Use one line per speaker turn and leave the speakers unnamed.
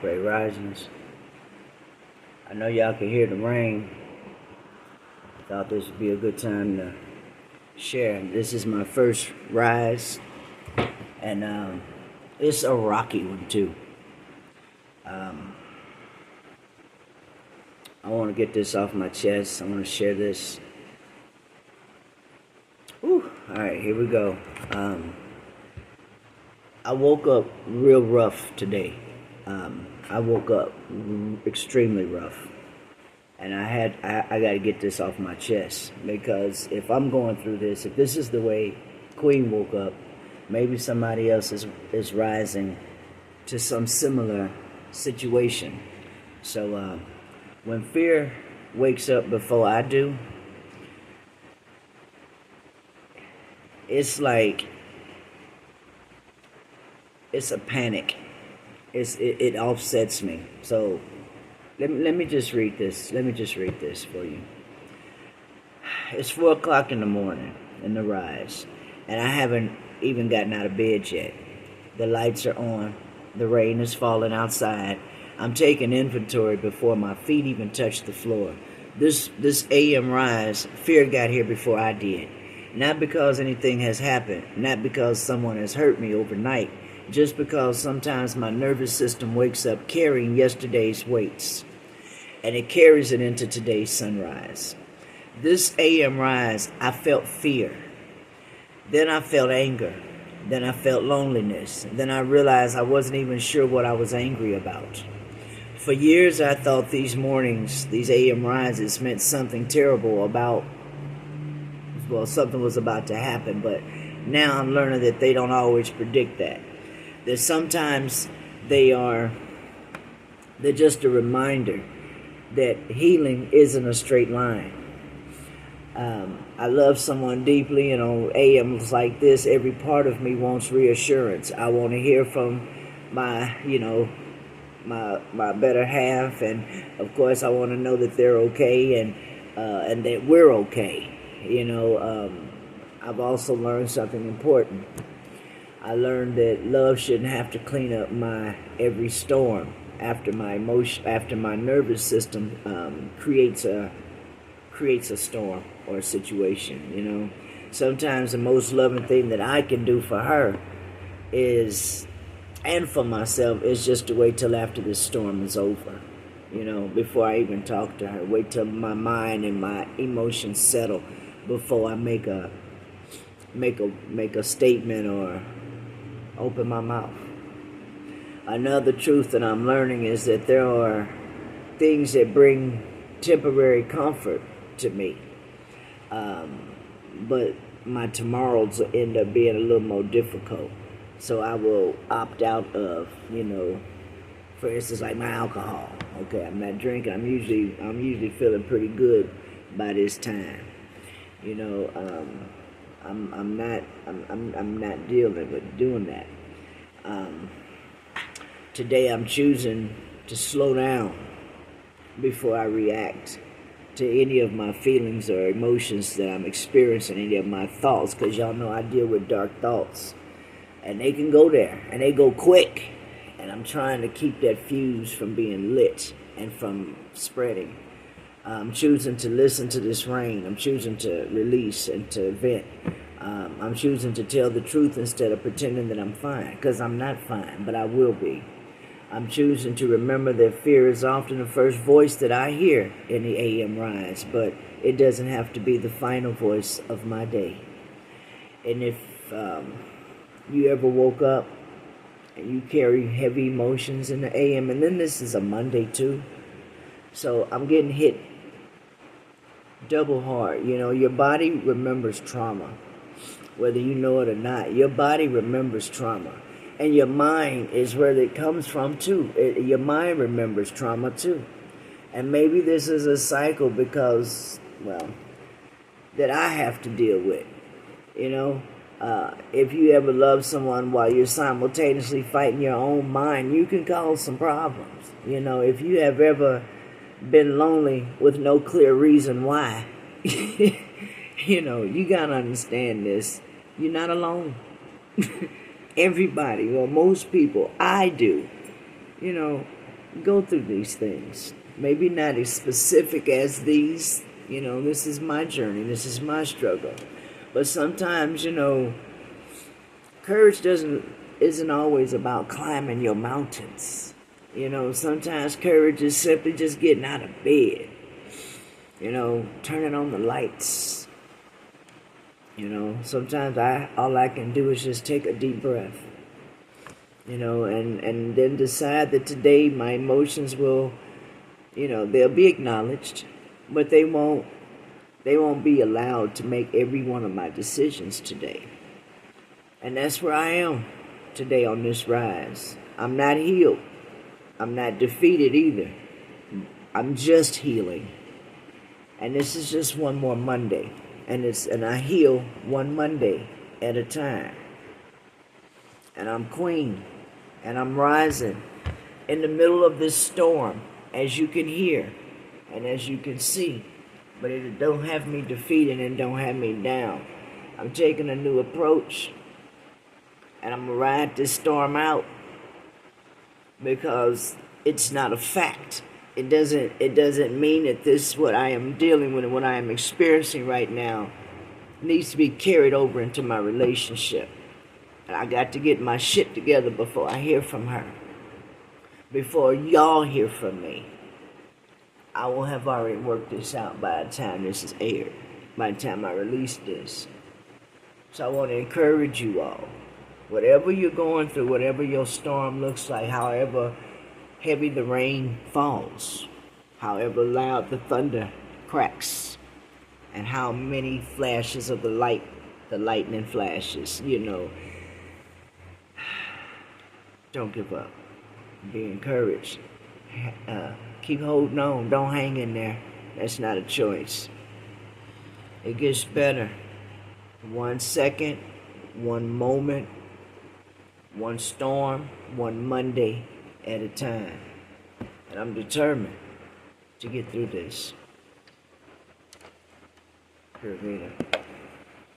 Great risings. I know y'all can hear the rain. Thought this would be a good time to share. This is my first rise, and it's a rocky one too. I want to get this off my chest. I want to share this. Whew. All right, here we go. I woke up real rough today. I woke up extremely rough, and I got to get this off my chest, because if I'm going through this, if this is the way Queen woke up, maybe somebody else is rising to some similar situation. So when fear wakes up before I do, it's like it's a panic. It offsets me. So let me just read this. Let me just read this for you. It's 4 o'clock in the morning in the rise, and I haven't even gotten out of bed yet. The lights are on. The rain is falling outside. I'm taking inventory before my feet even touch the floor. This AM rise, fear got here before I did. Not because anything has happened, not because someone has hurt me overnight, just because sometimes my nervous system wakes up carrying yesterday's weights, and it carries it into today's sunrise. This AM rise, I felt fear. Then I felt anger. Then I felt loneliness. Then I realized I wasn't even sure what I was angry about. For years I thought these mornings, these AM rises, meant something terrible something was about to happen, but now I'm learning that they don't always predict that. That sometimes they're just a reminder that healing isn't a straight line. I love someone deeply, and on AMs like this, every part of me wants reassurance. I want to hear from my better half, and of course I want to know that they're okay, and that we're okay. I've also learned something important. I learned that love shouldn't have to clean up my every storm after my nervous system creates a storm or a situation. Sometimes the most loving thing that I can do for her and for myself, is just to wait till after this storm is over. Before I even talk to her, wait till my mind and my emotions settle before I make a statement or open my mouth. Another truth that I'm learning is that there are things that bring temporary comfort to me, but my tomorrows end up being a little more difficult. So I will opt out of, for instance, like my alcohol. Okay, I'm not drinking. I'm usually feeling pretty good by this time. I'm not dealing with doing that. Today I'm choosing to slow down before I react to any of my feelings or emotions that I'm experiencing, any of my thoughts, because y'all know I deal with dark thoughts, and they can go there, and they go quick, and I'm trying to keep that fuse from being lit and from spreading. I'm choosing to listen to this rain. I'm choosing to release and to vent. I'm choosing to tell the truth instead of pretending that I'm fine, because I'm not fine, but I will be. I'm choosing to remember that fear is often the first voice that I hear in the AM rise, but it doesn't have to be the final voice of my day. And if you ever woke up and you carry heavy emotions in the AM, and then this is a Monday too, so I'm getting hit double hard. Your body remembers trauma, whether you know it or not. Your body remembers trauma, and your mind is where it comes from too. Your mind remembers trauma too, and maybe this is a cycle because, that I have to deal with. If you ever love someone while you're simultaneously fighting your own mind, you can cause some problems. If you have ever been lonely with no clear reason why, you gotta understand this. You're not alone. Everybody, or most people, I do. go through these things. Maybe not as specific as these, this is my journey, this is my struggle. But sometimes, courage isn't always about climbing your mountains. Sometimes courage is simply just getting out of bed. Turning on the lights. Sometimes all I can do is just take a deep breath. And then decide that today my emotions will, they'll be acknowledged, but they won't be allowed to make every one of my decisions today. And that's where I am today on this rise. I'm not healed. I'm not defeated either. I'm just healing. And this is just one more Monday. And I heal one Monday at a time. And I'm queen. And I'm rising in the middle of this storm, as you can hear and as you can see. But it don't have me defeated and don't have me down. I'm taking a new approach. And I'm going to ride this storm out, because it's not a fact. It doesn't mean that this, what I am dealing with and what I am experiencing right now, needs to be carried over into my relationship. And I got to get my shit together before I hear from her. Before y'all hear from me. I will have already worked this out by the time this is aired. By the time I release this. So I want to encourage you all. Whatever you're going through, whatever your storm looks like, however heavy the rain falls, however loud the thunder cracks, and how many flashes of the lightning flashes, don't give up. Be encouraged. Keep holding on. Don't hang in there. That's not a choice. It gets better. 1 second, 1 moment, 1 storm, 1 Monday at a time. And I'm determined to get through this. Pure Veda.